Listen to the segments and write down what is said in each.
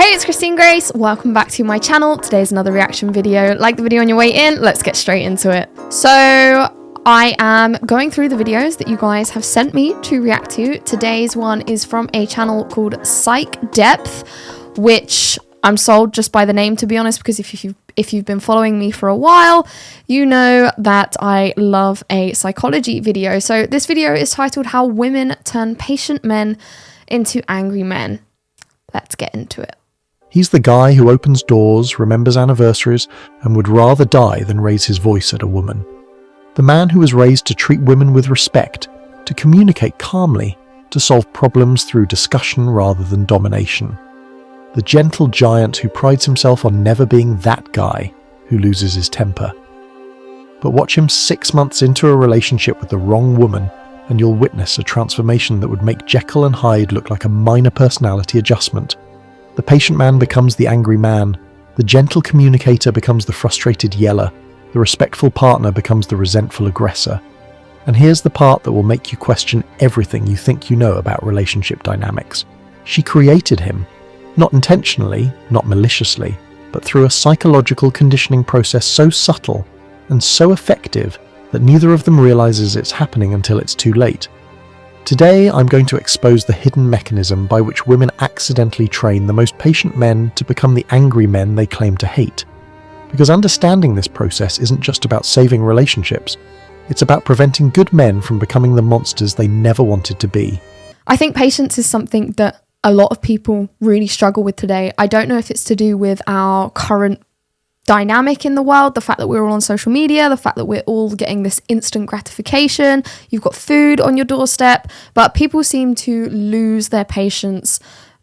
Hey, it's Christine Grace. Welcome back to my channel. Today's another reaction video. Like the video on your way in, let's get straight into it. So I am going through the videos that you guys have sent me to react to. Today's one is from a channel called Psych Depth, which I'm sold just by the name, to be honest, because if you've been following me for a while, you know that I love a psychology video. So this video is titled How Women Turn Patient Men into Angry Men. Let's get into it. He's the guy who opens doors, remembers anniversaries, and would rather die than raise his voice at a woman. The man who was raised to treat women with respect, to communicate calmly, to solve problems through discussion rather than domination. The gentle giant who prides himself on never being that guy who loses his temper. But watch him 6 months into a relationship with the wrong woman, and you'll witness a transformation that would make Jekyll and Hyde look like a minor personality adjustment. The patient man becomes the angry man, the gentle communicator becomes the frustrated yeller, the respectful partner becomes the resentful aggressor. And here's the part that will make you question everything you think you know about relationship dynamics. She created him, not intentionally, not maliciously, but through a psychological conditioning process so subtle and so effective that neither of them realizes it's happening until it's too late. Today, I'm going to expose the hidden mechanism by which women accidentally train the most patient men to become the angry men they claim to hate. Because understanding this process isn't just about saving relationships, it's about preventing good men from becoming the monsters they never wanted to be. I think patience is something that a lot of people really struggle with today. I don't know if it's to do with our current dynamic in the world, the fact that we're all on social media, the fact that we're all getting this instant gratification, you've got food on your doorstep, but people seem to lose their patience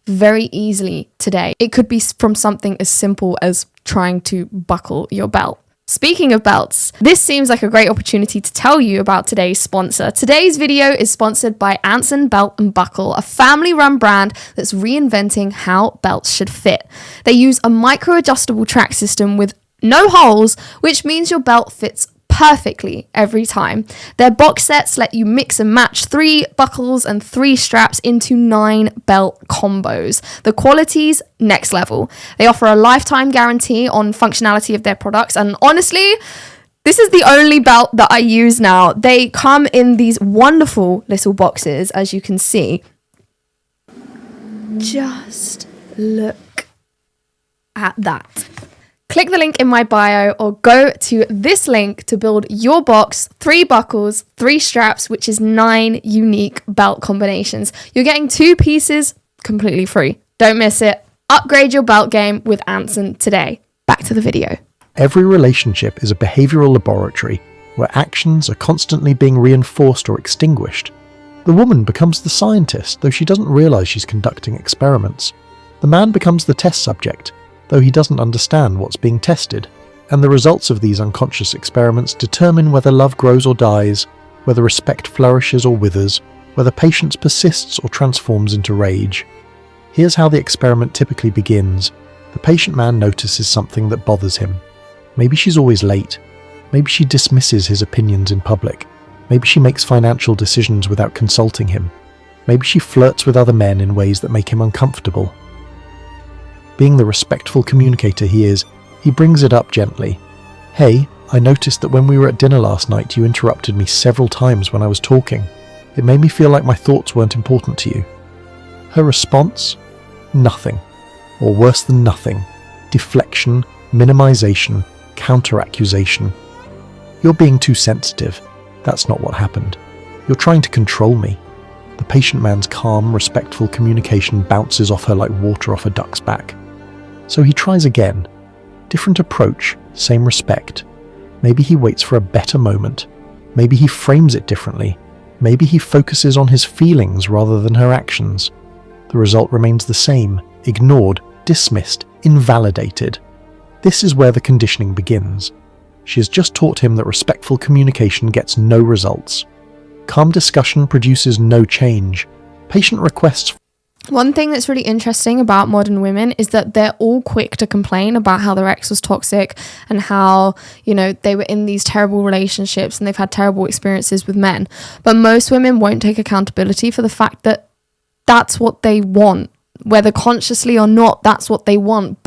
very easily today. It could be from something as simple as trying to buckle your belt. Speaking of belts, this seems like a great opportunity to tell you about today's sponsor. Today's video is sponsored by Anson Belt and Buckle, a family-run brand that's reinventing how belts should fit. They use a micro-adjustable track system with no holes, which means your belt fits perfectly every time. Their box sets let you mix and match 3 buckles and 3 straps into 9 belt combos. The quality's next level. They offer a lifetime guarantee on functionality of their products, and honestly, this is the only belt that I use now. They come in these wonderful little boxes, as you can see. Just look at that. Click the link in my bio or go to this link to build your box, 3 buckles, 3 straps, which is 9 unique belt combinations. You're getting 2 pieces completely free. Don't miss it. Upgrade your belt game with Anson today. Back to the video. Every relationship is a behavioral laboratory where actions are constantly being reinforced or extinguished. The woman becomes the scientist, though she doesn't realize she's conducting experiments. The man becomes the test subject, though he doesn't understand what's being tested, and the results of these unconscious experiments determine whether love grows or dies, whether respect flourishes or withers, whether patience persists or transforms into rage. Here's how the experiment typically begins. The patient man notices something that bothers him. Maybe she's always late. Maybe she dismisses his opinions in public. Maybe she makes financial decisions without consulting him. Maybe she flirts with other men in ways that make him uncomfortable. Being the respectful communicator he is, he brings it up gently. Hey, I noticed that when we were at dinner last night you interrupted me several times when I was talking. It made me feel like my thoughts weren't important to you. Her response? Nothing. Or worse than nothing. Deflection, minimization, counter-accusation. You're being too sensitive. That's not what happened. You're trying to control me. The patient man's calm, respectful communication bounces off her like water off a duck's back. So he tries again. Different approach, same respect. Maybe he waits for a better moment. Maybe he frames it differently. Maybe he focuses on his feelings rather than her actions. The result remains the same, ignored, dismissed, invalidated. This is where the conditioning begins. She has just taught him that respectful communication gets no results. Calm discussion produces no change. Patient requests. One thing that's really interesting about modern women is that they're all quick to complain about how their ex was toxic and how, they were in these terrible relationships and they've had terrible experiences with men. But most women won't take accountability for the fact that that's what they want. whether consciously or not, that's what they want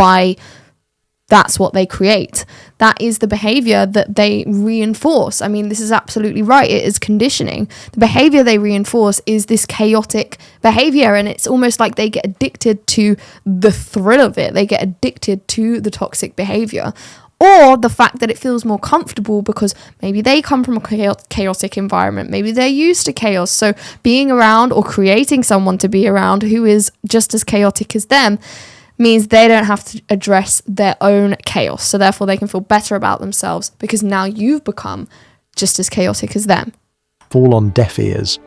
that's what they create. That is the behavior that they reinforce. I mean, this is absolutely right. It is conditioning. The behavior they reinforce is this chaotic behavior, and it's almost like they get addicted to the thrill of it. They get addicted to the toxic behavior, or the fact that it feels more comfortable because maybe they come from a chaotic environment. Maybe they're used to chaos. So being around or creating someone to be around who is just as chaotic as them means they don't have to address their own chaos. So therefore they can feel better about themselves because now you've become just as chaotic as them. Fall on deaf ears.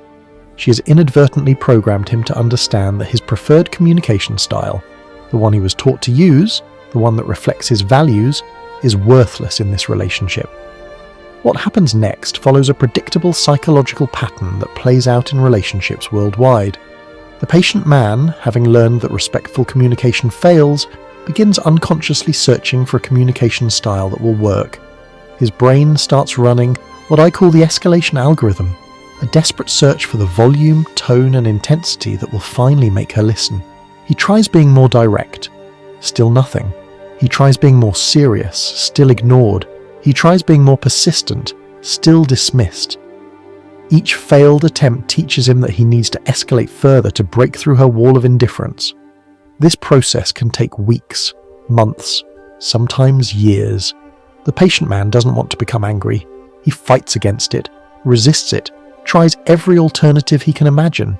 She has inadvertently programmed him to understand that his preferred communication style, the one he was taught to use, the one that reflects his values, is worthless in this relationship. What happens next follows a predictable psychological pattern that plays out in relationships worldwide. The patient man, having learned that respectful communication fails, begins unconsciously searching for a communication style that will work. His brain starts running what I call the escalation algorithm, a desperate search for the volume, tone and intensity that will finally make her listen. He tries being more direct. Still nothing. He tries being more serious. Still ignored. He tries being more persistent. Still dismissed. Each failed attempt teaches him that he needs to escalate further to break through her wall of indifference. This process can take weeks, months, sometimes years. The patient man doesn't want to become angry. He fights against it, resists it, tries every alternative he can imagine.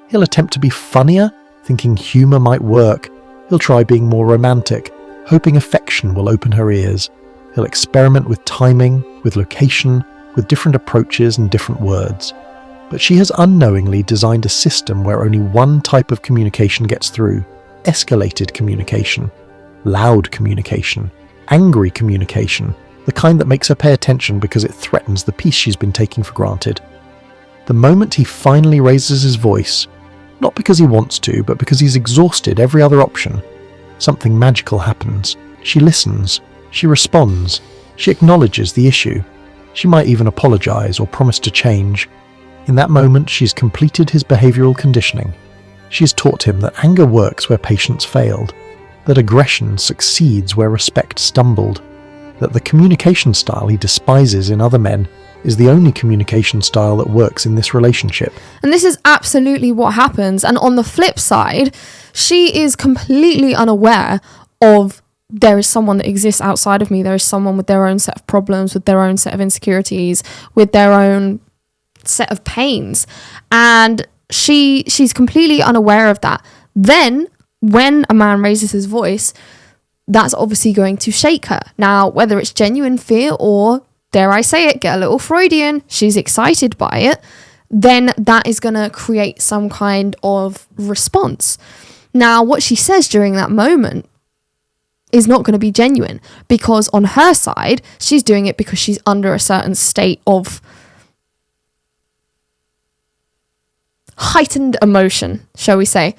He'll attempt to be funnier, thinking humour might work. He'll try being more romantic, hoping affection will open her ears. He'll experiment with timing, with location, with different approaches and different words. But she has unknowingly designed a system where only one type of communication gets through: escalated communication, loud communication, angry communication, the kind that makes her pay attention because it threatens the peace she's been taking for granted. The moment he finally raises his voice, not because he wants to, but because he's exhausted every other option, something magical happens. She listens, she responds, she acknowledges the issue. She might even apologize or promise to change. In that moment, she's completed his behavioral conditioning. She's taught him that anger works where patience failed, that aggression succeeds where respect stumbled, that the communication style he despises in other men is the only communication style that works in this relationship. And this is absolutely what happens. And on the flip side, she is completely unaware of there is someone that exists outside of me. There is someone with their own set of problems, with their own set of insecurities, with their own set of pains. And she's completely unaware of that. Then when a man raises his voice, that's obviously going to shake her. Now, whether it's genuine fear or, dare I say it, get a little Freudian, she's excited by it, then that is going to create some kind of response. Now, what she says during that moment is not going to be genuine, because on her side, she's doing it because she's under a certain state of heightened emotion, shall we say.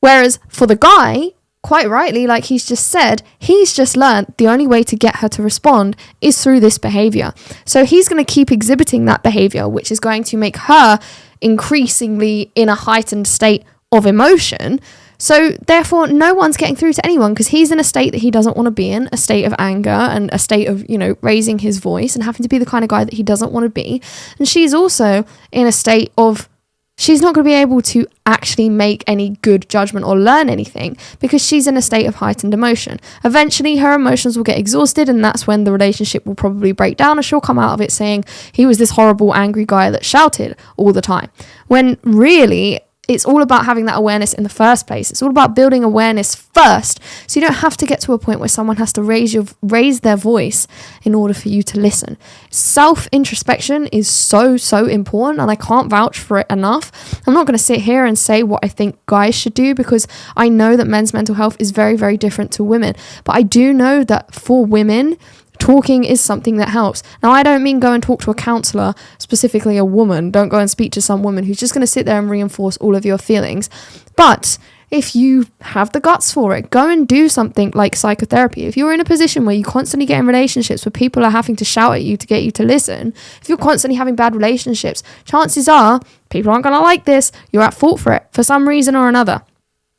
Whereas for the guy, quite rightly, like he's just said, he's just learned the only way to get her to respond is through this behavior. So he's going to keep exhibiting that behavior, which is going to make her increasingly in a heightened state of emotion. So therefore, no one's getting through to anyone because he's in a state that he doesn't want to be in, a state of anger and a state of, raising his voice and having to be the kind of guy that he doesn't want to be. And she's also in a state of, she's not going to be able to actually make any good judgment or learn anything because she's in a state of heightened emotion. Eventually, her emotions will get exhausted, and that's when the relationship will probably break down, and she'll come out of it saying he was this horrible, angry guy that shouted all the time. When really, it's all about having that awareness in the first place. It's all about building awareness first, so you don't have to get to a point where someone has to raise their voice in order for you to listen. Self-introspection is so important, and I can't vouch for it enough. I'm not going to sit here and say what I think guys should do, because I know that men's mental health is very, very different to women. But I do know that for women, talking is something that helps. Now, I don't mean go and talk to a counsellor, specifically a woman. Don't go and speak to some woman who's just going to sit there and reinforce all of your feelings. But if you have the guts for it, go and do something like psychotherapy. If you're in a position where you constantly get in relationships where people are having to shout at you to get you to listen, if you're constantly having bad relationships, chances are people aren't going to like this. You're at fault for it for some reason or another.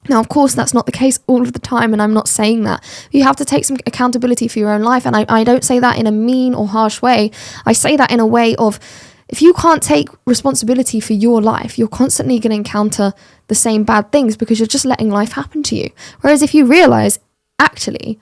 Now, of course, that's not the case all of the time, and I'm not saying that. You have to take some accountability for your own life, and I don't say that in a mean or harsh way. I say that in a way of, if you can't take responsibility for your life, you're constantly going to encounter the same bad things because you're just letting life happen to you. Whereas if you realise, actually,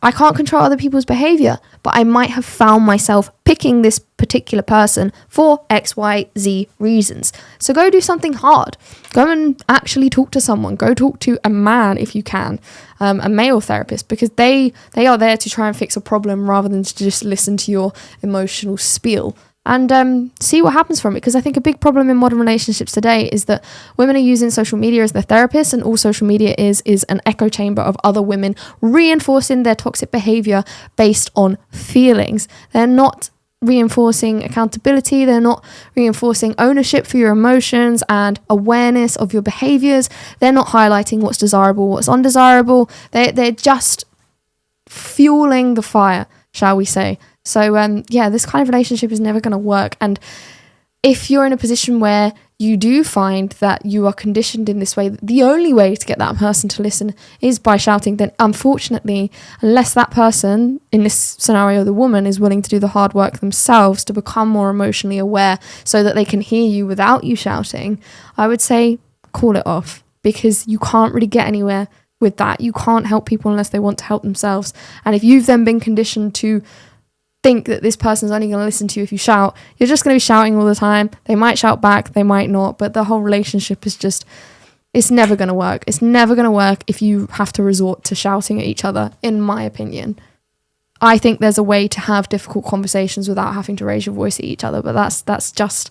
I can't control other people's behaviour, but I might have found myself picking this particular person for X, Y, Z reasons. So go do something hard. Go and actually talk to someone. Go talk to a man if you can, a male therapist, because they are there to try and fix a problem rather than to just listen to your emotional spiel. And see what happens from it, because I think a big problem in modern relationships today is that women are using social media as their therapist, and all social media is an echo chamber of other women reinforcing their toxic behavior based on feelings. They're not reinforcing accountability, they're not reinforcing ownership for your emotions and awareness of your behaviors. They're not highlighting what's desirable, what's undesirable. They're just fueling the fire, shall we say. So, this kind of relationship is never going to work. And if you're in a position where you do find that you are conditioned in this way, the only way to get that person to listen is by shouting, then unfortunately, unless that person, in this scenario, the woman, is willing to do the hard work themselves to become more emotionally aware so that they can hear you without you shouting, I would say call it off, because you can't really get anywhere with that. You can't help people unless they want to help themselves. And if you've then been conditioned to think that this person's only going to listen to you if you shout, you're just going to be shouting all the time. They might shout back, they might not, but the whole relationship is just, it's never going to work. It's never going to work if you have to resort to shouting at each other, in my opinion. I think there's a way to have difficult conversations without having to raise your voice at each other, but that's just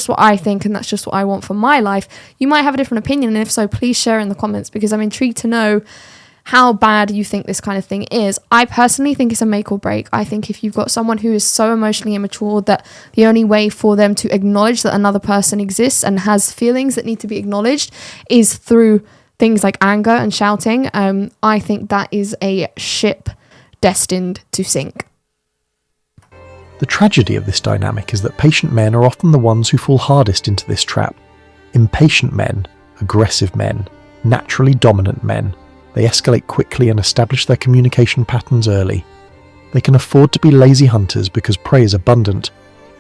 what I think, and that's just what I want for my life. You might have a different opinion, and if so, please share in the comments, because I'm intrigued to know how bad you think this kind of thing is. I personally think it's a make or break. I think if you've got someone who is so emotionally immature that the only way for them to acknowledge that another person exists and has feelings that need to be acknowledged is through things like anger and shouting, I think that is a ship destined to sink. The tragedy of this dynamic is that patient men are often the ones who fall hardest into this trap. Impatient men, aggressive men, naturally dominant men, they escalate quickly and establish their communication patterns early. They can afford to be lazy hunters because prey is abundant,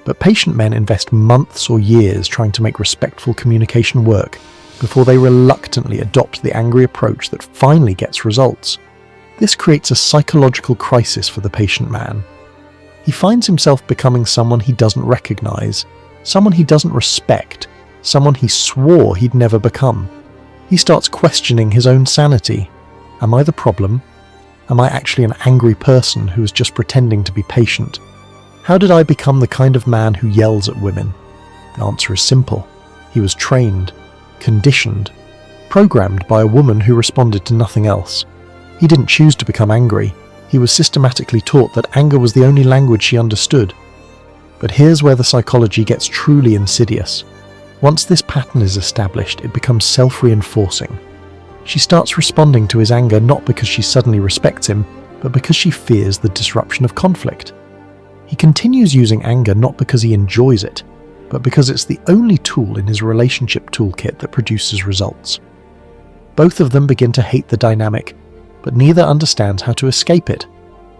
but patient men invest months or years trying to make respectful communication work before they reluctantly adopt the angry approach that finally gets results. This creates a psychological crisis for the patient man. He finds himself becoming someone he doesn't recognize, someone he doesn't respect, someone he swore he'd never become. He starts questioning his own sanity. Am I the problem? Am I actually an angry person who is just pretending to be patient? How did I become the kind of man who yells at women? The answer is simple. He was trained, conditioned, programmed by a woman who responded to nothing else. He didn't choose to become angry. He was systematically taught that anger was the only language she understood. But here's where the psychology gets truly insidious. Once this pattern is established, it becomes self-reinforcing. She starts responding to his anger not because she suddenly respects him, but because she fears the disruption of conflict. He continues using anger not because he enjoys it, but because it's the only tool in his relationship toolkit that produces results. Both of them begin to hate the dynamic, but neither understands how to escape it.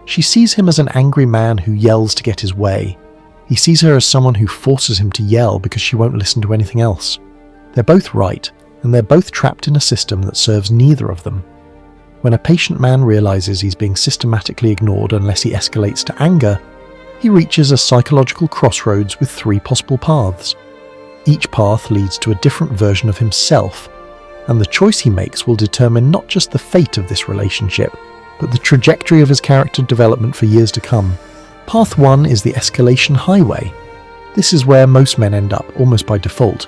She sees him as an angry man who yells to get his way. He sees her as someone who forces him to yell because she won't listen to anything else. They're both right, and they're both trapped in a system that serves neither of them. When a patient man realizes he's being systematically ignored unless he escalates to anger, he reaches a psychological crossroads with 3 possible paths. Each path leads to a different version of himself, and the choice he makes will determine not just the fate of this relationship, but the trajectory of his character development for years to come. Path 1 is the escalation highway. This is where most men end up, almost by default.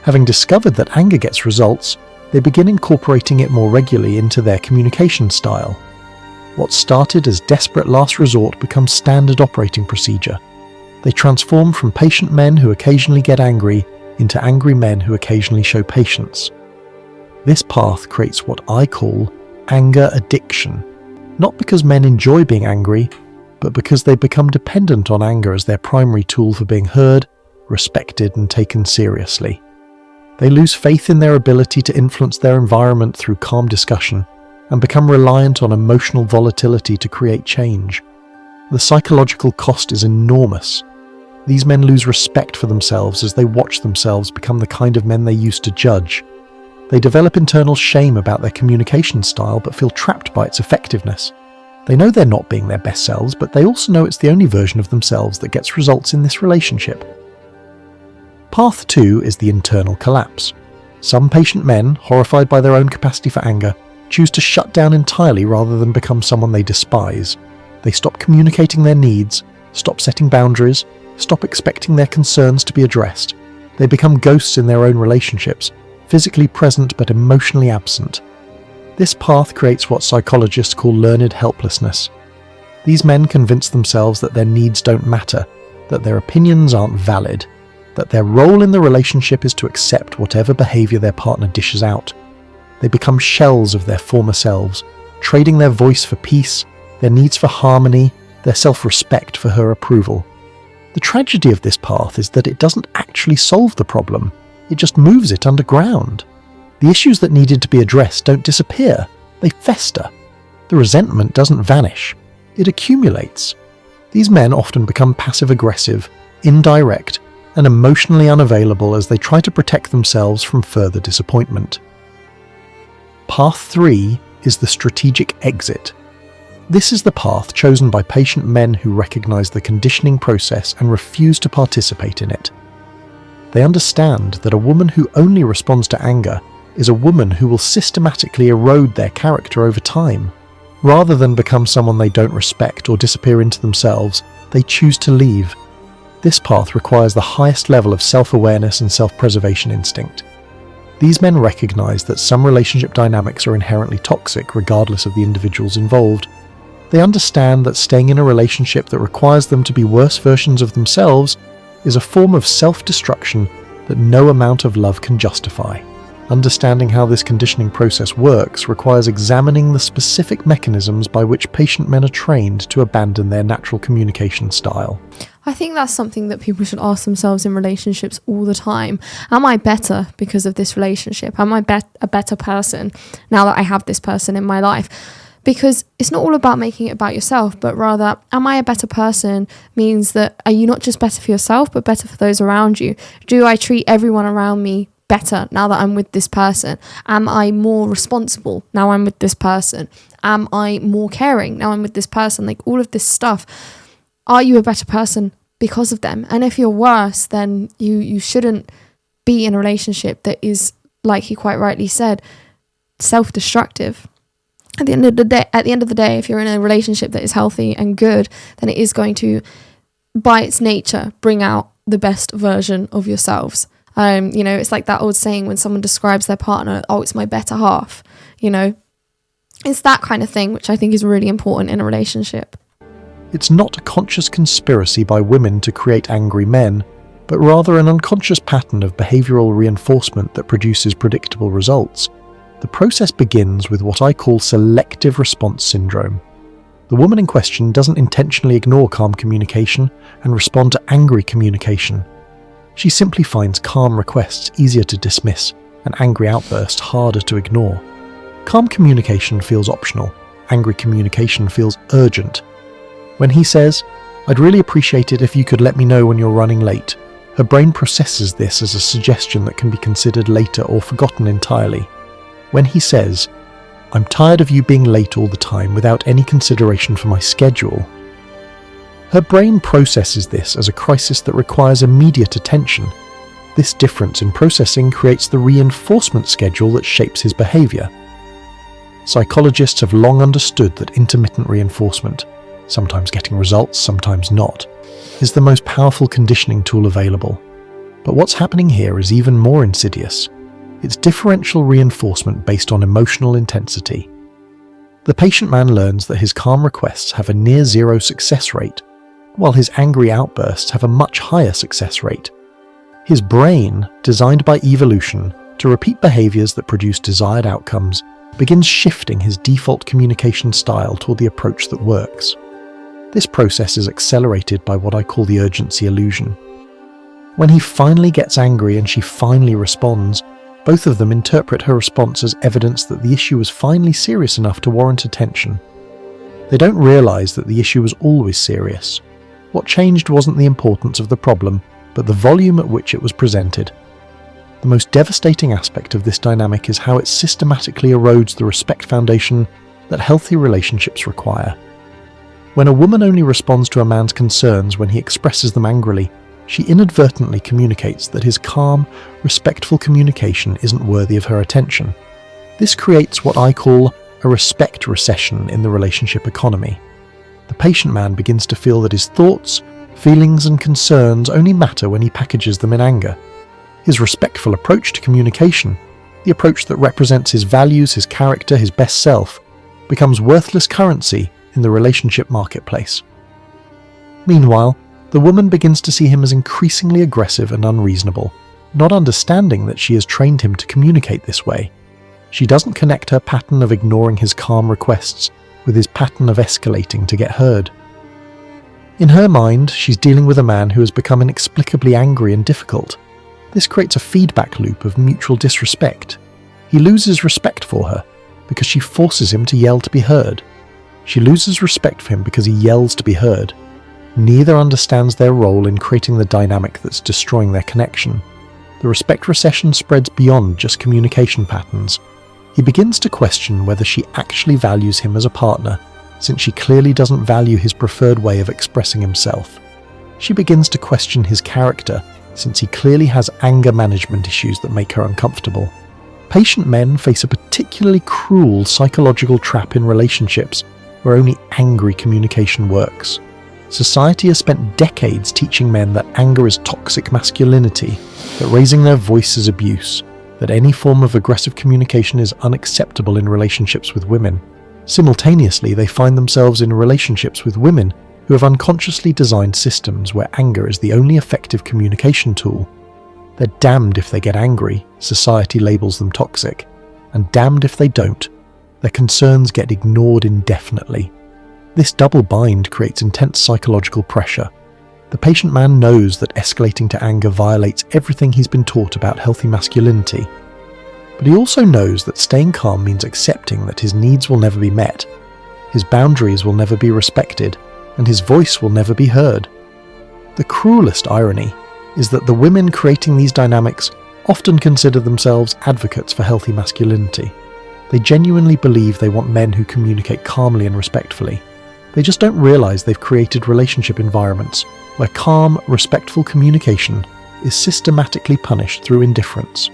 Having discovered that anger gets results, they begin incorporating it more regularly into their communication style. What started as desperate last resort becomes standard operating procedure. They transform from patient men who occasionally get angry into angry men who occasionally show patience. This path creates what I call anger addiction, not because men enjoy being angry, but because they become dependent on anger as their primary tool for being heard, respected, and taken seriously. They lose faith in their ability to influence their environment through calm discussion and become reliant on emotional volatility to create change. The psychological cost is enormous. These men lose respect for themselves as they watch themselves become the kind of men they used to judge. They develop internal shame about their communication style but feel trapped by its effectiveness. They know they're not being their best selves, but they also know it's the only version of themselves that gets results in this relationship. Path 2 is the internal collapse. Some patient men, horrified by their own capacity for anger, choose to shut down entirely rather than become someone they despise. They stop communicating their needs, stop setting boundaries, stop expecting their concerns to be addressed. They become ghosts in their own relationships, physically present but emotionally absent. This path creates what psychologists call learned helplessness. These men convince themselves that their needs don't matter, that their opinions aren't valid, that their role in the relationship is to accept whatever behaviour their partner dishes out. They become shells of their former selves, trading their voice for peace, their needs for harmony, their self-respect for her approval. The tragedy of this path is that it doesn't actually solve the problem, it just moves it underground. The issues that needed to be addressed don't disappear, they fester. The resentment doesn't vanish, it accumulates. These men often become passive-aggressive, indirect, and emotionally unavailable as they try to protect themselves from further disappointment. Path 3 is the strategic exit. This is the path chosen by patient men who recognize the conditioning process and refuse to participate in it. They understand that a woman who only responds to anger is a woman who will systematically erode their character over time. Rather than become someone they don't respect or disappear into themselves, they choose to leave. This path requires the highest level of self-awareness and self-preservation instinct. These men recognize that some relationship dynamics are inherently toxic regardless of the individuals involved. They understand that staying in a relationship that requires them to be worse versions of themselves is a form of self-destruction that no amount of love can justify. Understanding how this conditioning process works requires examining the specific mechanisms by which patient men are trained to abandon their natural communication style. I think that's something that people should ask themselves in relationships all the time. Am I better because of this relationship? Am I a better person now that I have this person in my life? Because it's not all about making it about yourself, but rather, am I a better person means that are you not just better for yourself, but better for those around you? Do I treat everyone around me better now that I'm with this person? Am I more responsible now I'm with this person? Am I more caring now I'm with this person? Like all of this stuff. Are you a better person because of them? And if you're worse, then you shouldn't be in a relationship that is, like he quite rightly said, self-destructive. At the end of the day, if you're in a relationship that is healthy and good, then it is going to, by its nature, bring out the best version of yourselves. It's like that old saying when someone describes their partner, oh, it's my better half. It's that kind of thing, which I think is really important in a relationship. It's not a conscious conspiracy by women to create angry men, but rather an unconscious pattern of behavioural reinforcement that produces predictable results. The process begins with what I call selective response syndrome. The woman in question doesn't intentionally ignore calm communication and respond to angry communication. She simply finds calm requests easier to dismiss and angry outbursts harder to ignore. Calm communication feels optional. Angry communication feels urgent. When he says, "I'd really appreciate it if you could let me know when you're running late," her brain processes this as a suggestion that can be considered later or forgotten entirely. When he says, "I'm tired of you being late all the time without any consideration for my schedule," her brain processes this as a crisis that requires immediate attention. This difference in processing creates the reinforcement schedule that shapes his behaviour. Psychologists have long understood that intermittent reinforcement, sometimes getting results, sometimes not, is the most powerful conditioning tool available. But what's happening here is even more insidious. It's differential reinforcement based on emotional intensity. The patient man learns that his calm requests have a near zero success rate, while his angry outbursts have a much higher success rate. His brain, designed by evolution to repeat behaviours that produce desired outcomes, begins shifting his default communication style toward the approach that works. This process is accelerated by what I call the urgency illusion. When he finally gets angry and she finally responds, both of them interpret her response as evidence that the issue was finally serious enough to warrant attention. They don't realise that the issue was always serious. What changed wasn't the importance of the problem, but the volume at which it was presented. The most devastating aspect of this dynamic is how it systematically erodes the respect foundation that healthy relationships require. When a woman only responds to a man's concerns when he expresses them angrily, she inadvertently communicates that his calm, respectful communication isn't worthy of her attention. This creates what I call a respect recession in the relationship economy. The patient man begins to feel that his thoughts, feelings and concerns only matter when he packages them in anger. His respectful approach to communication, the approach that represents his values, his character, his best self, becomes worthless currency in the relationship marketplace. Meanwhile, the woman begins to see him as increasingly aggressive and unreasonable, not understanding that she has trained him to communicate this way. She doesn't connect her pattern of ignoring his calm requests with his pattern of escalating to get heard. In her mind, she's dealing with a man who has become inexplicably angry and difficult. This creates a feedback loop of mutual disrespect. He loses respect for her because she forces him to yell to be heard. She loses respect for him because he yells to be heard. Neither understands their role in creating the dynamic that's destroying their connection. The respect recession spreads beyond just communication patterns. He begins to question whether she actually values him as a partner, since she clearly doesn't value his preferred way of expressing himself. She begins to question his character, since he clearly has anger management issues that make her uncomfortable. Patient men face a particularly cruel psychological trap in relationships where only angry communication works. Society has spent decades teaching men that anger is toxic masculinity, that raising their voice is abuse, that any form of aggressive communication is unacceptable in relationships with women. Simultaneously, they find themselves in relationships with women who have unconsciously designed systems where anger is the only effective communication tool. They're damned if they get angry, society labels them toxic, and damned if they don't. Their concerns get ignored indefinitely. This double bind creates intense psychological pressure. The patient man knows that escalating to anger violates everything he's been taught about healthy masculinity. But he also knows that staying calm means accepting that his needs will never be met, his boundaries will never be respected, and his voice will never be heard. The cruelest irony is that the women creating these dynamics often consider themselves advocates for healthy masculinity. They genuinely believe they want men who communicate calmly and respectfully. They just don't realise they've created relationship environments where calm, respectful communication is systematically punished through indifference.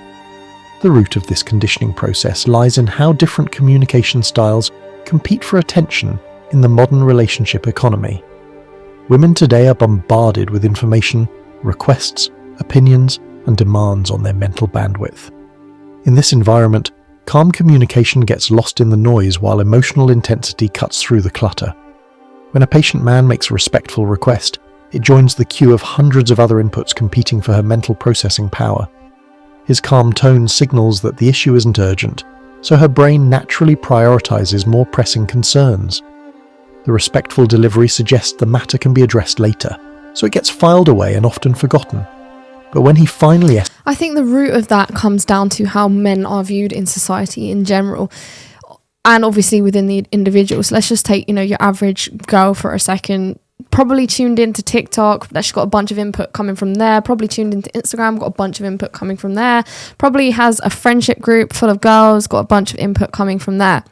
The root of this conditioning process lies in how different communication styles compete for attention in the modern relationship economy. Women today are bombarded with information, requests, opinions, and demands on their mental bandwidth. In this environment, calm communication gets lost in the noise while emotional intensity cuts through the clutter. When a patient man makes a respectful request, it joins the queue of hundreds of other inputs competing for her mental processing power. His calm tone signals that the issue isn't urgent, so her brain naturally prioritizes more pressing concerns. The respectful delivery suggests the matter can be addressed later, so it gets filed away and often forgotten. But when he finally... I think the root of that comes down to how men are viewed in society in general, and obviously within the individuals. Let's just take, your average girl for a second. Probably tuned into TikTok, she's got a bunch of input coming from there. Probably tuned into Instagram, got a bunch of input coming from there. Probably has a friendship group full of girls, got a bunch of input coming from there.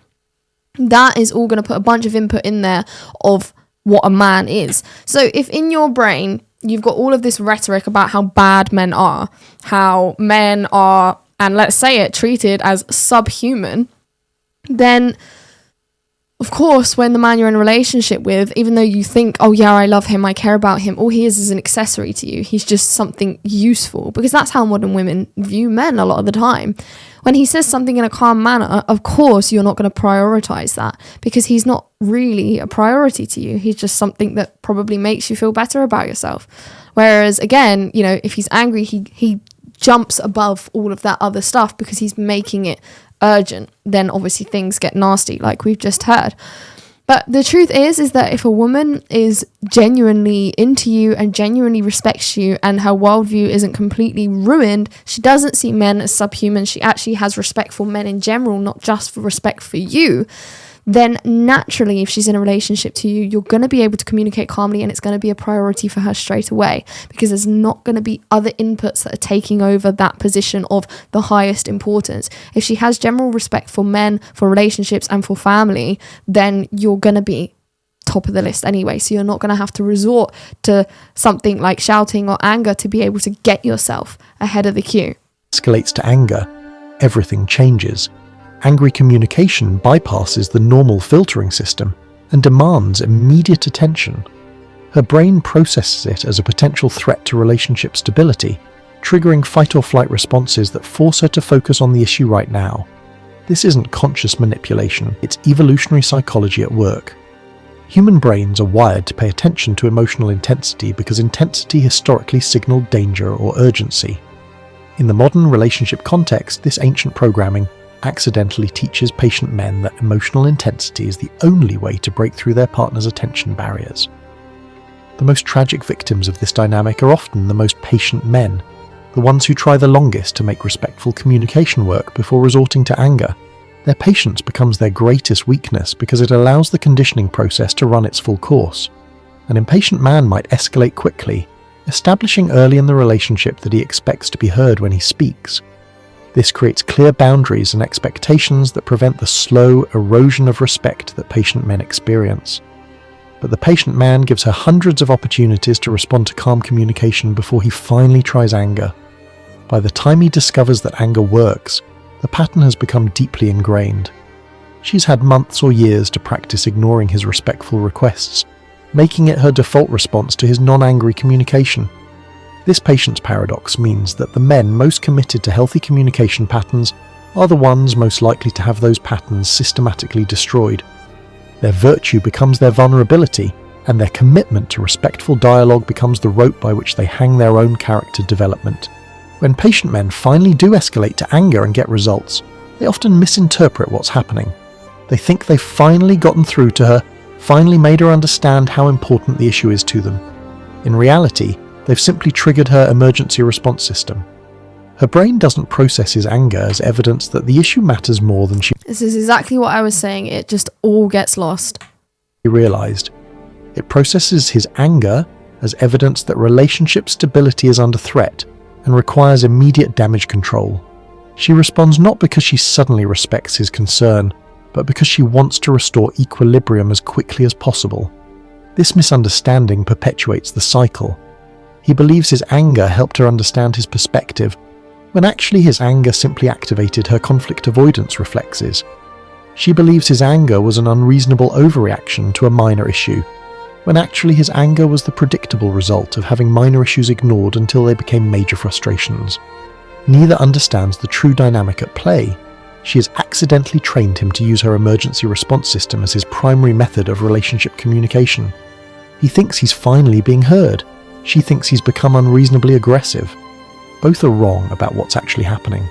That is all going to put a bunch of input in there of what a man is. So if in your brain you've got all of this rhetoric about how bad men are, how men are, and let's say it, treated as subhuman, then of course, when the man you're in a relationship with, even though you think, oh yeah, I love him, I care about him, all he is an accessory to you. He's just something useful, because that's how modern women view men a lot of the time. When he says something in a calm manner, of course, you're not going to prioritize that, because he's not really a priority to you. He's just something that probably makes you feel better about yourself. Whereas again, if he's angry, he jumps above all of that other stuff because he's making it urgent. Then obviously things get nasty, like we've just heard. But the truth is that if a woman is genuinely into you and genuinely respects you and her worldview isn't completely ruined, she doesn't see men as subhuman, she actually has respect for men in general, not just for respect for you, then naturally, if she's in a relationship to you, you're going to be able to communicate calmly and it's going to be a priority for her straight away, because there's not going to be other inputs that are taking over that position of the highest importance. If she has general respect for men, for relationships and for family, then you're going to be top of the list anyway. So you're not going to have to resort to something like shouting or anger to be able to get yourself ahead of the queue. Escalates to anger, everything changes. Angry communication bypasses the normal filtering system and demands immediate attention. Her brain processes it as a potential threat to relationship stability, triggering fight or flight responses that force her to focus on the issue right now. This isn't conscious manipulation, it's evolutionary psychology at work. Human brains are wired to pay attention to emotional intensity because intensity historically signaled danger or urgency. In the modern relationship context, this ancient programming accidentally teaches patient men that emotional intensity is the only way to break through their partner's attention barriers. The most tragic victims of this dynamic are often the most patient men, the ones who try the longest to make respectful communication work before resorting to anger. Their patience becomes their greatest weakness because it allows the conditioning process to run its full course. An impatient man might escalate quickly, establishing early in the relationship that he expects to be heard when he speaks. This creates clear boundaries and expectations that prevent the slow erosion of respect that patient men experience. But the patient man gives her hundreds of opportunities to respond to calm communication before he finally tries anger. By the time he discovers that anger works, the pattern has become deeply ingrained. She's had months or years to practice ignoring his respectful requests, making it her default response to his non-angry communication. This patience paradox means that the men most committed to healthy communication patterns are the ones most likely to have those patterns systematically destroyed. Their virtue becomes their vulnerability, and their commitment to respectful dialogue becomes the rope by which they hang their own character development. When patient men finally do escalate to anger and get results, they often misinterpret what's happening. They think they've finally gotten through to her, finally made her understand how important the issue is to them. In reality, they've simply triggered her emergency response system. Her brain doesn't process his anger as evidence that the issue matters more than she This is exactly what I was saying. It just all gets lost. realized. It processes his anger as evidence that relationship stability is under threat and requires immediate damage control. She responds not because she suddenly respects his concern, but because she wants to restore equilibrium as quickly as possible. This misunderstanding perpetuates the cycle. He believes his anger helped her understand his perspective, when actually his anger simply activated her conflict avoidance reflexes. She believes his anger was an unreasonable overreaction to a minor issue, when actually his anger was the predictable result of having minor issues ignored until they became major frustrations. Neither understands the true dynamic at play. She has accidentally trained him to use her emergency response system as his primary method of relationship communication. He thinks he's finally being heard. She thinks he's become unreasonably aggressive. Both are wrong about what's actually happening.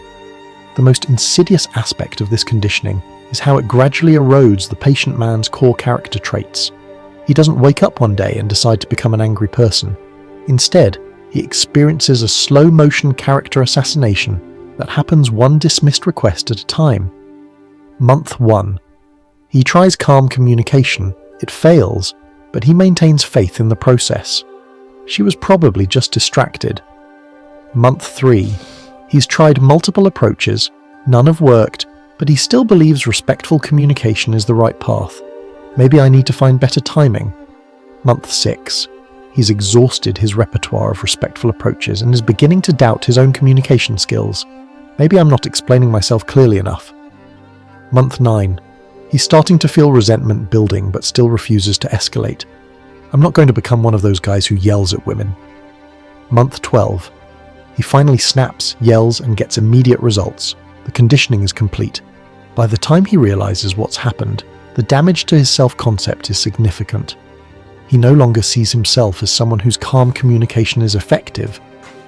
The most insidious aspect of this conditioning is how it gradually erodes the patient man's core character traits. He doesn't wake up one day and decide to become an angry person. Instead, he experiences a slow-motion character assassination that happens one dismissed request at a time. Month 1. He tries calm communication. It fails, but he maintains faith in the process. She was probably just distracted. Month 3. He's tried multiple approaches, none have worked, but he still believes respectful communication is the right path. Maybe I need to find better timing. Month 6. He's exhausted his repertoire of respectful approaches and is beginning to doubt his own communication skills. Maybe I'm not explaining myself clearly enough. Month 9. He's starting to feel resentment building but still refuses to escalate. I'm not going to become one of those guys who yells at women. Month 12. He finally snaps, yells, and gets immediate results. The conditioning is complete. By the time he realizes what's happened, the damage to his self-concept is significant. He no longer sees himself as someone whose calm communication is effective.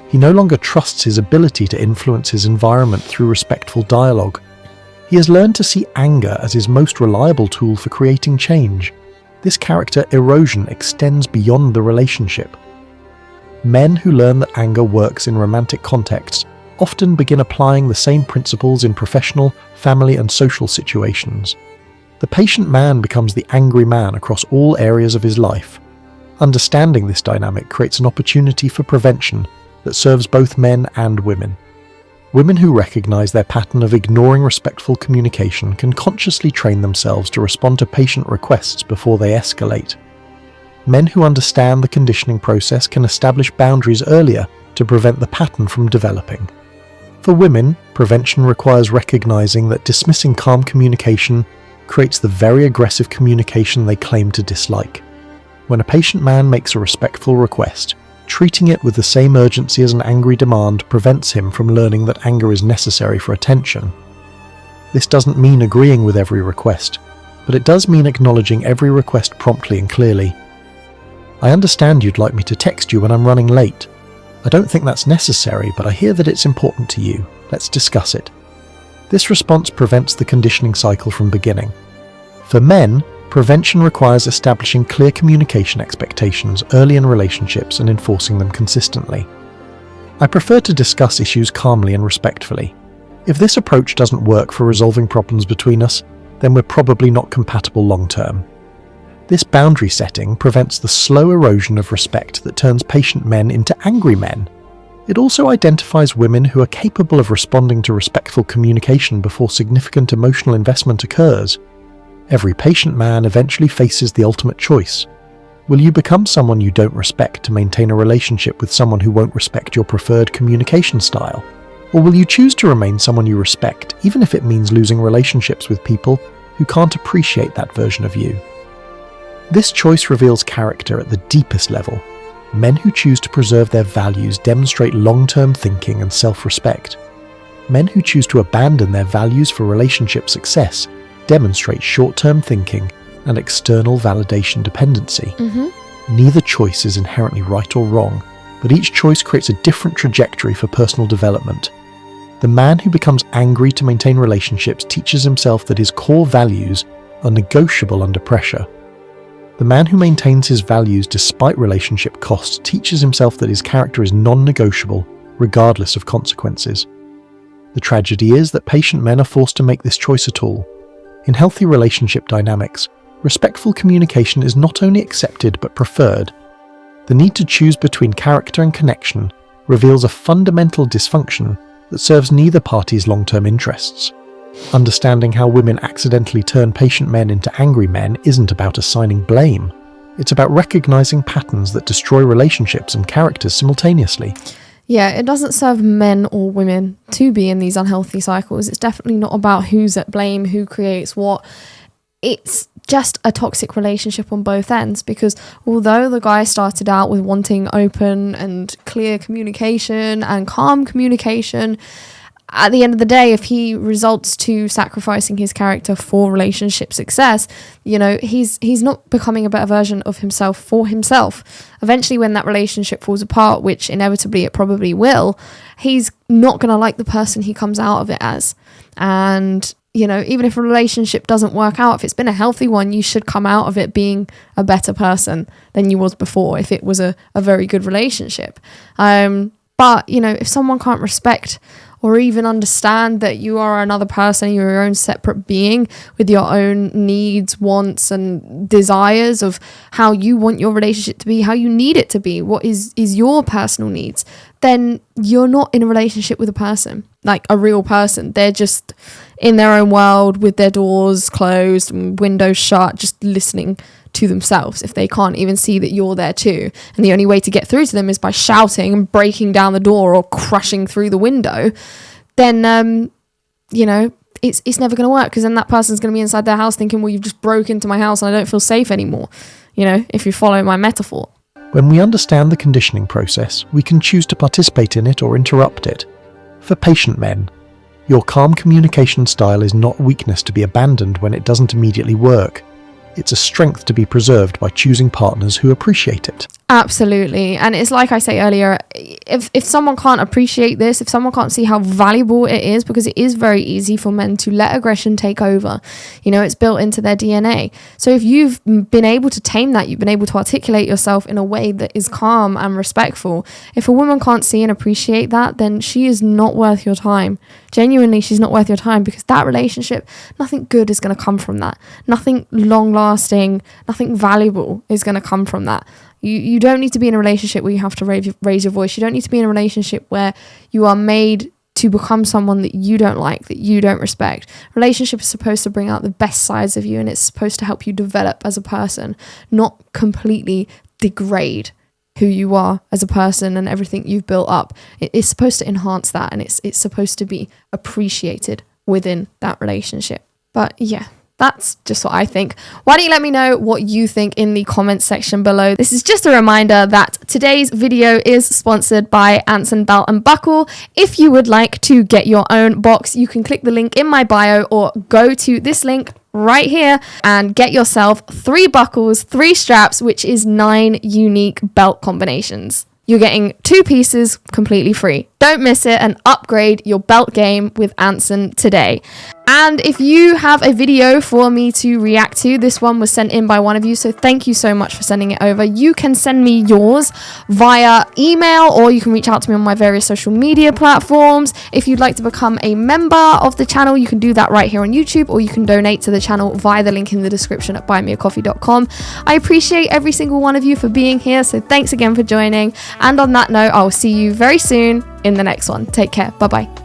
He no longer trusts his ability to influence his environment through respectful dialogue. He has learned to see anger as his most reliable tool for creating change. This character erosion extends beyond the relationship. Men who learn that anger works in romantic contexts often begin applying the same principles in professional, family, and social situations. The patient man becomes the angry man across all areas of his life. Understanding this dynamic creates an opportunity for prevention that serves both men and women. Women who recognize their pattern of ignoring respectful communication can consciously train themselves to respond to patient requests before they escalate. Men who understand the conditioning process can establish boundaries earlier to prevent the pattern from developing. For women, prevention requires recognizing that dismissing calm communication creates the very aggressive communication they claim to dislike. When a patient man makes a respectful request, treating it with the same urgency as an angry demand prevents him from learning that anger is necessary for attention. This doesn't mean agreeing with every request, but it does mean acknowledging every request promptly and clearly. I understand you'd like me to text you when I'm running late. I don't think that's necessary, but I hear that it's important to you. Let's discuss it. This response prevents the conditioning cycle from beginning. For men, prevention requires establishing clear communication expectations early in relationships and enforcing them consistently. I prefer to discuss issues calmly and respectfully. If this approach doesn't work for resolving problems between us, then we're probably not compatible long term. This boundary setting prevents the slow erosion of respect that turns patient men into angry men. It also identifies women who are capable of responding to respectful communication before significant emotional investment occurs. Every patient man eventually faces the ultimate choice. Will you become someone you don't respect to maintain a relationship with someone who won't respect your preferred communication style? Or will you choose to remain someone you respect, even if it means losing relationships with people who can't appreciate that version of you? This choice reveals character at the deepest level. Men who choose to preserve their values demonstrate long-term thinking and self-respect. Men who choose to abandon their values for relationship success demonstrate short-term thinking and external validation dependency. Neither choice is inherently right or wrong, but each choice creates a different trajectory for personal development. The man who becomes angry to maintain relationships teaches himself that his core values are negotiable under pressure. The man who maintains his values despite relationship costs teaches himself that his character is non-negotiable, regardless of consequences. The tragedy is that patient men are forced to make this choice at all. In healthy relationship dynamics, respectful communication is not only accepted but preferred. The need to choose between character and connection reveals a fundamental dysfunction that serves neither party's long-term interests. Understanding how women accidentally turn patient men into angry men isn't about assigning blame. It's about recognizing patterns that destroy relationships and characters simultaneously. Yeah, it doesn't serve men or women to be in these unhealthy cycles. It's definitely not about who's at blame, who creates what. It's just a toxic relationship on both ends, because although the guy started out with wanting open and clear communication and calm communication, at the end of the day, if he results to sacrificing his character for relationship success, you know, he's not becoming a better version of himself for himself. Eventually, when that relationship falls apart, which inevitably it probably will, he's not going to like the person he comes out of it as. And, you know, even if a relationship doesn't work out, if it's been a healthy one, you should come out of it being a better person than you was before, if it was a very good relationship. But, you know, if someone can't respect or even understand that you are another person, you're your own separate being with your own needs, wants, and desires of how you want your relationship to be, how you need it to be, what is your personal needs, then you're not in a relationship with a person, like a real person. They're just in their own world with their doors closed and windows shut, just listening to themselves if they can't even see that you're there too. And the only way to get through to them is by shouting and breaking down the door or crushing through the window. Then you know, it's never going to work, because then that person's going to be inside their house thinking, well, you've just broke into my house and I don't feel safe anymore, you know, if you follow my metaphor. When we understand the conditioning process, we can choose to participate in it or interrupt it. For patient men, your calm communication style is not weakness to be abandoned when it doesn't immediately work. It's a strength to be preserved by choosing partners who appreciate it. Absolutely. And it's like I say earlier, if someone can't appreciate this, if someone can't see how valuable it is, because it is very easy for men to let aggression take over, you know, it's built into their DNA. So if you've been able to tame that, you've been able to articulate yourself in a way that is calm and respectful, if a woman can't see and appreciate that, then she is not worth your time. Genuinely, she's not worth your time, because that relationship, nothing good is going to come from that. Nothing long lasting, nothing valuable is going to come from that. You don't need to be in a relationship where you have to raise your voice. You don't need to be in a relationship where you are made to become someone that you don't like, that you don't respect. Relationship is supposed to bring out the best sides of you, and it's supposed to help you develop as a person, not completely degrade who you are as a person and everything you've built up. It's supposed to enhance that, and it's supposed to be appreciated within that relationship. But yeah, that's just what I think. Why don't you let me know what you think in the comments section below. This is just a reminder that today's video is sponsored by Anson Belt and Buckle. If you would like to get your own box, you can click the link in my bio or go to this link right here and get yourself 3 buckles, 3 straps, which is 9 unique belt combinations. You're getting 2 pieces completely free. Don't miss it and upgrade your belt game with Anson today. And if you have a video for me to react to, this one was sent in by one of you, so thank you so much for sending it over. You can send me yours via email, or you can reach out to me on my various social media platforms. If you'd like to become a member of the channel, you can do that right here on YouTube, or you can donate to the channel via the link in the description at buymeacoffee.com. I appreciate every single one of you for being here, so thanks again for joining. And on that note, I will see you very soon in the next one. Take care. Bye-bye.